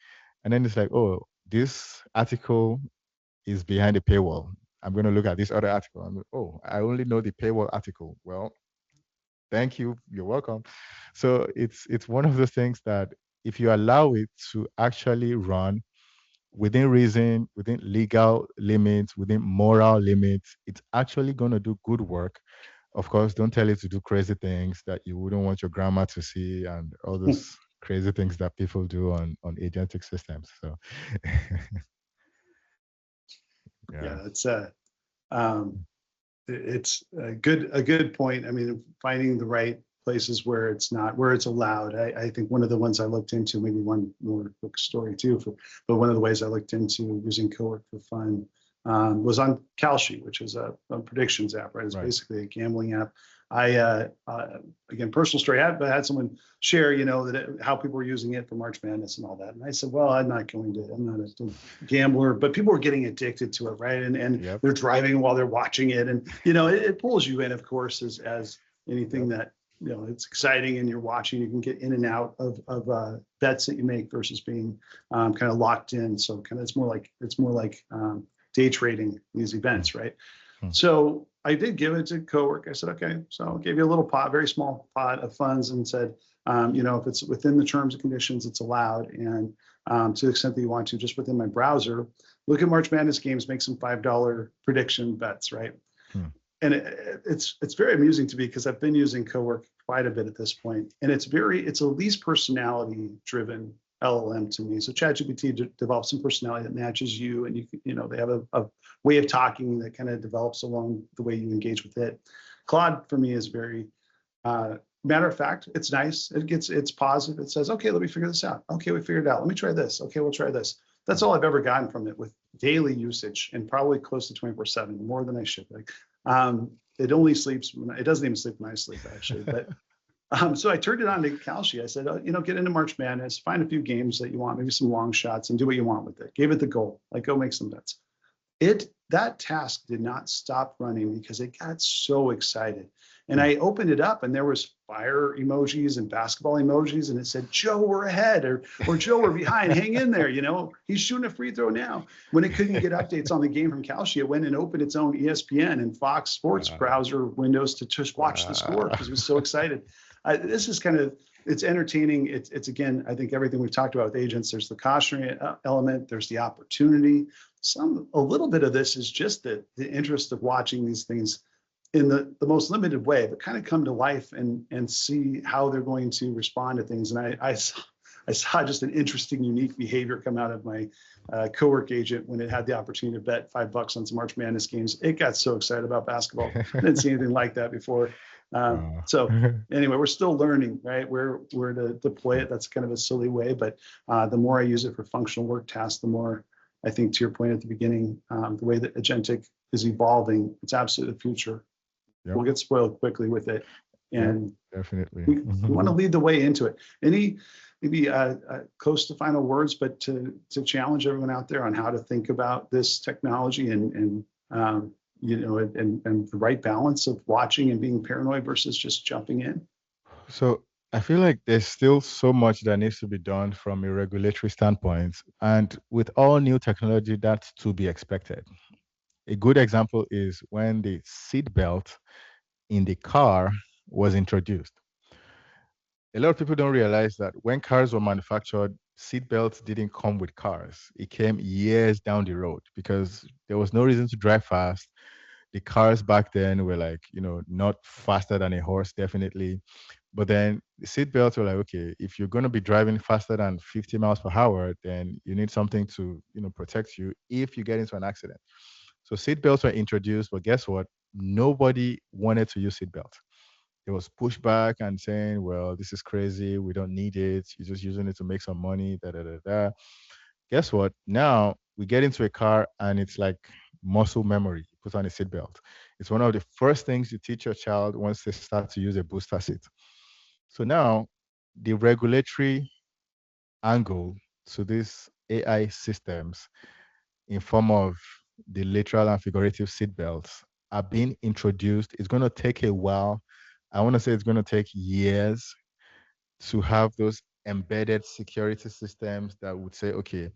and then it's like, oh, this article is behind a paywall. I'm going to look at this other article. Oh, I only know the paywall article. Well, thank you. You're welcome. So it's one of those things that if you allow it to actually run within reason, within legal limits, within moral limits, it's actually going to do good work. Of course, don't tell it to do crazy things that you wouldn't want your grandma to see and all those crazy things that people do on agentic systems. So yeah. Yeah, um, it's a good point. I mean, finding the right places where it's allowed. I think one of the ones I looked into, maybe one more quick story too, but one of the ways I looked into using Cowork for fun was on Kalshi, which is a predictions app, right? It's basically a gambling app. Again, personal story, I had someone share, how people were using it for March Madness and all that. And I said, well, I'm not a gambler, but people are getting addicted to it, right? And Yep. they're driving while they're watching it. And, it pulls you in, of course, as anything that, it's exciting and you're watching, you can get in and out of bets that you make versus being kind of locked in. So it's more like day trading these events, right? So I did give it to Cowork. I said, okay, so I'll give you a little pot, very small pot of funds, and said, if it's within the terms and conditions, it's allowed. And to the extent that you want to, just within my browser, look at March Madness games, make some $5 prediction bets, right? And it's very amusing to me because I've been using Cowork quite a bit at this point, and it's a least personality driven LLM to me. So ChatGPT develops some personality that matches you, and they have a way of talking that kind of develops along the way you engage with it. Claude for me is very matter of fact. It's nice. It's positive. It says, okay, let me figure this out. Okay, we figured it out. Let me try this. Okay, we'll try this. That's all I've ever gotten from it with daily usage, and probably close to 24/7, more than I should. It only sleeps it doesn't even sleep when I sleep, actually. But so I turned it on to Kalshi. I said, get into March Madness, find a few games that you want, maybe some long shots, and do what you want with it. Gave it the goal, go make some bets. That task did not stop running because it got so excited. And I opened it up and there was fire emojis and basketball emojis, and it said, Joe, we're ahead, or Joe, we're behind, hang in there, he's shooting a free throw now. When it couldn't get updates on the game from Kalshi, it went and opened its own ESPN and Fox Sports browser windows to just watch the score because it was so excited. This is it's entertaining. It's again, I think everything we've talked about with agents, there's the cautionary element, there's the opportunity. A little bit of this is just the interest of watching these things in the most limited way, but kind of come to life and see how they're going to respond to things. And I saw just an interesting, unique behavior come out of my Cowork agent when it had the opportunity to bet $5 on some March Madness games. It got so excited about basketball. I didn't see anything like that before. So anyway, we're still learning, right? Where to deploy it. That's kind of a silly way, but the more I use it for functional work tasks, the more I think, to your point at the beginning, the way that Agentic is evolving, it's absolutely the future. Yep. We'll get spoiled quickly with it, and definitely we want to lead the way into it. Maybe close to final words, but to challenge everyone out there on how to think about this technology and the right balance of watching and being paranoid versus just jumping in. So I feel like there's still so much that needs to be done from a regulatory standpoint. And with all new technology, that's to be expected. A good example is when the seat belt in the car was introduced. A lot of people don't realize that when cars were manufactured, seat belts didn't come with cars. It came years down the road because there was no reason to drive fast. The cars back then were not faster than a horse, definitely. But then the seat belts were like, okay, if you're going to be driving faster than 50 miles per hour, then you need something to, protect you if you get into an accident. So seat belts were introduced, but guess what? Nobody wanted to use seat belts. There was pushback and saying, well, this is crazy. We don't need it. You're just using it to make some money. Da da da da. Guess what? Now we get into a car and it's like muscle memory. You put on a seatbelt. It's one of the first things you teach your child once they start to use a booster seat. So now the regulatory angle to these AI systems in form of the literal and figurative seatbelts are being introduced. It's going to take a while. I want to say it's going to take years to have those embedded security systems that would say, okay,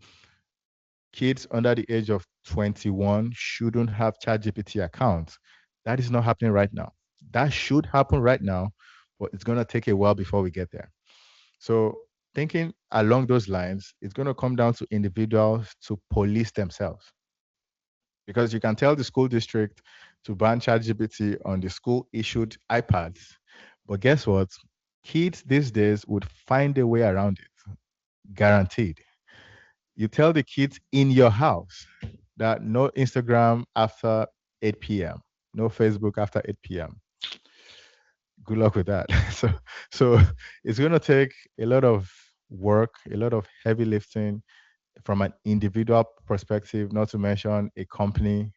kids under the age of 21 shouldn't have ChatGPT accounts. That is not happening right now. That should happen right now, but it's going to take a while before we get there. So, thinking along those lines, it's going to come down to individuals to police themselves. Because you can tell the school district to ban ChatGPT on the school issued iPads. But guess what? Kids these days would find a way around it, guaranteed. You tell the kids in your house that no Instagram after 8 p.m., no Facebook after 8 p.m. Good luck with that. So it's going to take a lot of work, a lot of heavy lifting from an individual perspective, not to mention a company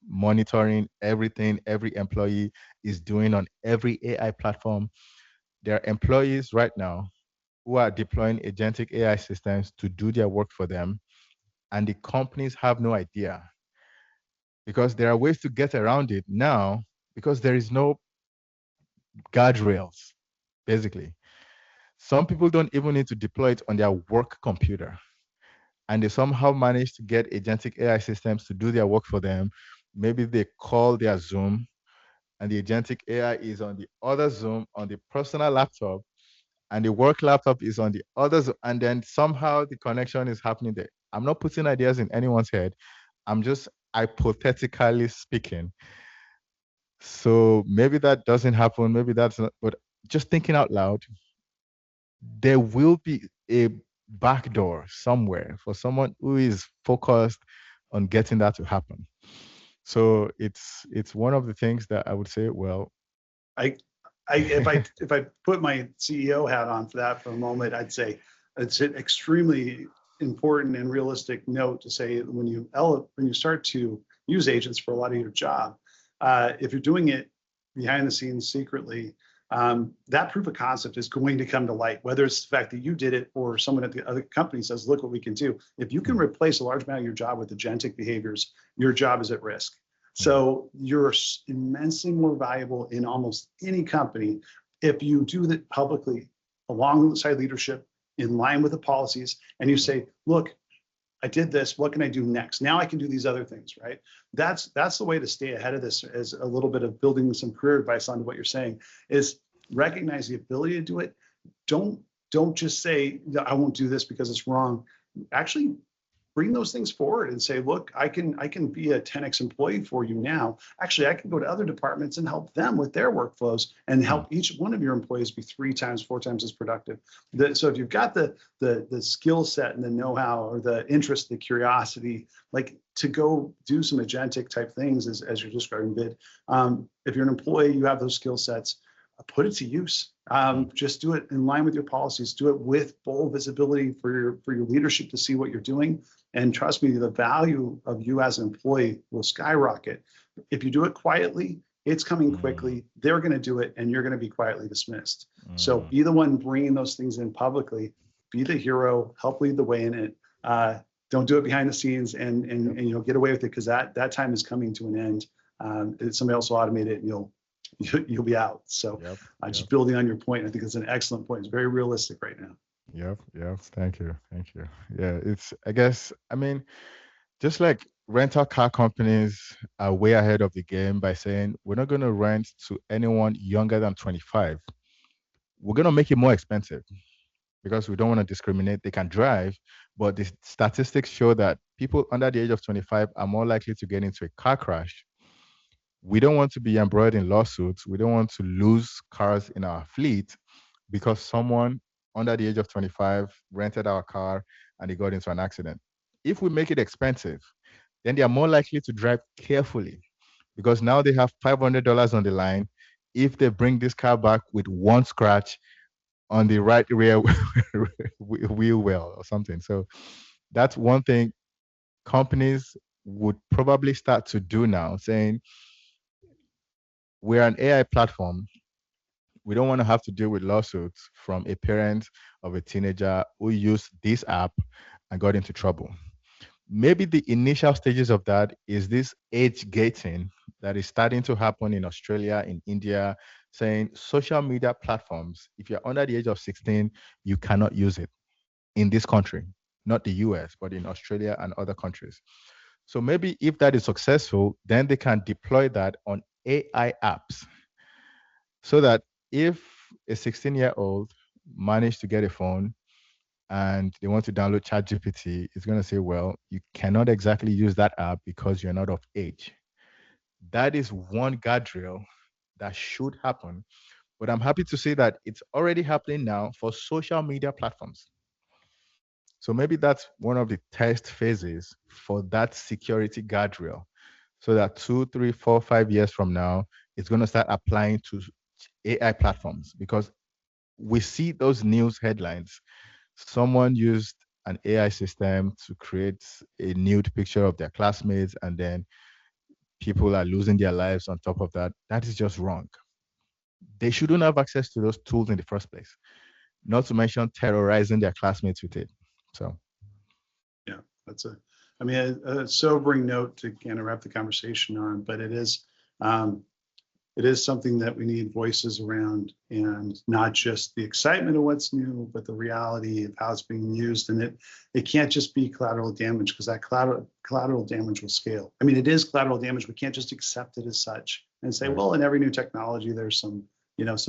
monitoring everything every employee is doing on every AI platform. There are employees right now who are deploying agentic AI systems to do their work for them, and the companies have no idea because there are ways to get around it now because there is no guardrails, basically. Some people don't even need to deploy it on their work computer, and they somehow manage to get agentic AI systems to do their work for them. Maybe they call their Zoom, and the agentic AI is on the other Zoom on the personal laptop, and the work laptop is on the other Zoom, and then somehow the connection is happening there. I'm not putting ideas in anyone's head. I'm just hypothetically speaking. So maybe that doesn't happen. Maybe that's not, but just thinking out loud, there will be a backdoor somewhere for someone who is focused on getting that to happen. So it's one of the things that I would say, well, I, if I put my CEO hat on for that for a moment, I'd say it's an extremely important and realistic note to say when you start to use agents for a lot of your job, if you're doing it behind the scenes secretly, that proof of concept is going to come to light, whether it's the fact that you did it or someone at the other company says, look what we can do. If you can replace a large amount of your job with agentic behaviors, your job is at risk. So you're immensely more valuable in almost any company if you do that publicly alongside leadership in line with the policies and you say, look, I did this, what can I do next? Now I can do these other things, right? That's the way to stay ahead of this, as a little bit of building some career advice onto what you're saying, is recognize the ability to do it. Don't just say, I won't do this because it's wrong. Actually bring those things forward and say, look, I can be a 10x employee for you now. Actually, I can go to other departments and help them with their workflows and help each one of your employees be 3 times, 4 times as productive. So if you've got the skill set and the know-how or the interest, the curiosity, like to go do some agentic type things as you're describing, Bid. If you're an employee, you have those skill sets, put it to use. Just do it in line with your policies. Do it with full visibility for your leadership to see what you're doing. And trust me, the value of you as an employee will skyrocket. If you do it quietly, it's coming quickly. They're going to do it, and you're going to be quietly dismissed. So be the one bringing those things in publicly. Be the hero. Help lead the way in it. Don't do it behind the scenes, and get away with it, because that time is coming to an end. Somebody else will automate it, and you'll be out. So just building on your point, I think it's an excellent point. It's very realistic right now. Yep. Thank you. Yeah, just like rental car companies are way ahead of the game by saying we're not going to rent to anyone younger than 25. We're going to make it more expensive because we don't want to discriminate. They can drive, but the statistics show that people under the age of 25 are more likely to get into a car crash. We don't want to be embroiled in lawsuits. We don't want to lose cars in our fleet. because someone under the age of 25 rented our car and they got into an accident. If we make it expensive, then they are more likely to drive carefully because now they have $500 on the line if they bring this car back with one scratch on the right rear wheel well or something. So that's one thing companies would probably start to do now, saying we're an AI platform. We don't want to have to deal with lawsuits from a parent of a teenager who used this app and got into trouble. Maybe the initial stages of that is this age gating that is starting to happen in Australia, in India, saying social media platforms, if you're under the age of 16, you cannot use it in this country, not the US, but in Australia and other countries. So maybe if that is successful, then they can deploy that on AI apps so that if a 16-year-old managed to get a phone and they want to download ChatGPT, it's going to say, well, you cannot exactly use that app because you're not of age. That is one guardrail that should happen. But I'm happy to say that it's already happening now for social media platforms. So maybe that's one of the test phases for that security guardrail. So that 2, 3, 4, 5 years from now, it's going to start applying to AI platforms because we see those news headlines. Someone used an AI system to create a nude picture of their classmates, and then people are losing their lives on top of that. That is just wrong. They shouldn't have access to those tools in the first place, not to mention terrorizing their classmates with it. So, yeah, that's a sobering note to kind of wrap the conversation on, but it is something that we need voices around, and not just the excitement of what's new, but the reality of how it's being used. And it can't just be collateral damage, because that collateral damage will scale. I mean, it is collateral damage. We can't just accept it as such and say, well, in every new technology, there's some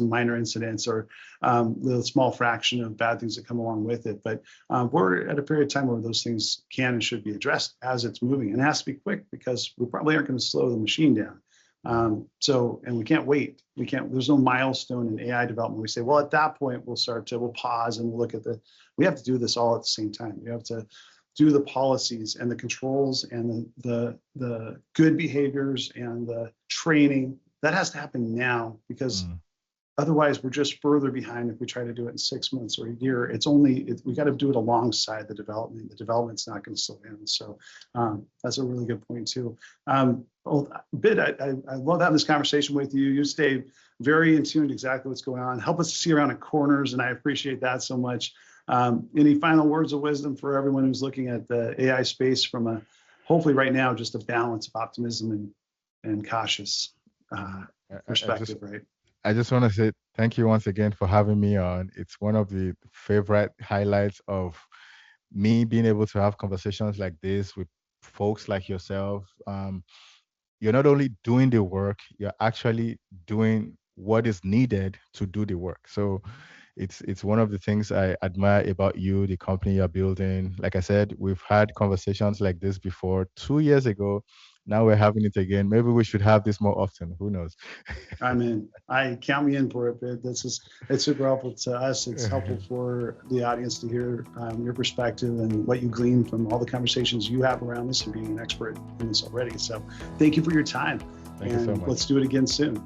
minor incidents or the small fraction of bad things that come along with it. But we're at a period of time where those things can and should be addressed as it's moving, and it has to be quick because we probably aren't going to slow the machine down. And we can't wait. There's no milestone in AI development. We say, well, at that point, we'll pause and we'll look at we have to do this all at the same time. We have to do the policies and the controls and the good behaviors and the training. That has to happen now, because otherwise we're just further behind if we try to do it in 6 months or a year. We got to do it alongside the development. The development's not going to slow down. So that's a really good point too. Bid, I love having this conversation with you. You stay very in tune to exactly what's going on. Help us to see around the corners, and I appreciate that so much. Any final words of wisdom for everyone who's looking at the AI space from hopefully right now, just a balance of optimism and cautious perspective, right? I just want to say thank you once again for having me on. It's one of the favorite highlights of me being able to have conversations like this with folks like yourself. You're not only doing the work, you're actually doing what is needed to do the work. So it's one of the things I admire about you, the company you're building. Like I said, we've had conversations like this before 2 years ago. Now we're having it again. Maybe we should have this more often. Who knows? I'm in. Count me in for it, but it's super helpful to us. It's helpful for the audience to hear your perspective and what you glean from all the conversations you have around this and being an expert in this already. So thank you for your time. Thank you so much. Let's do it again soon.